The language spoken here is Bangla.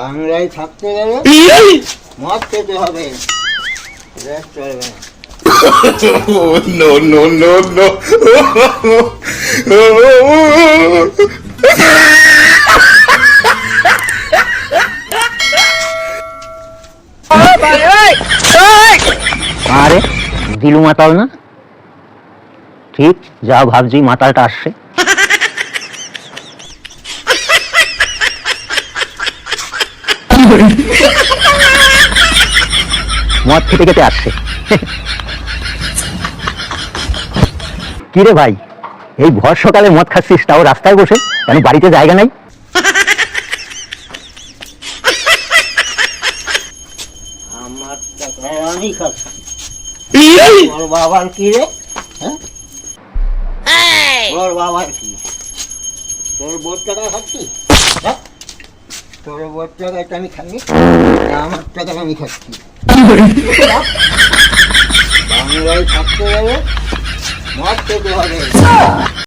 বাংলায় থাকতে গেলে মদ খেতে হবে, রেস্ট চলবে না। No, no, no, no. আরে দিলু মাতাল না? ঠিক যা ভাবছি, মাতালটা আসছে। মদ খেতে খেতে আসছে। কিরে ভাই, এই ভর সকালে মদ খাচ্ছিস, তাও রাস্তায় বসে? কেন বাড়িতে জায়গা নাই? আমার টাকা আমি খাচ্ছি, তোর বাবার কি রে? তোর বাবার কি? তোর বোর টাকা খাচ্ছি? তোর বোর টাকাটা আমি খাইনি, আমার টাকা আমি খাচ্ছি। বাংলায় থাকতে গেলে মদ খেতে হবে।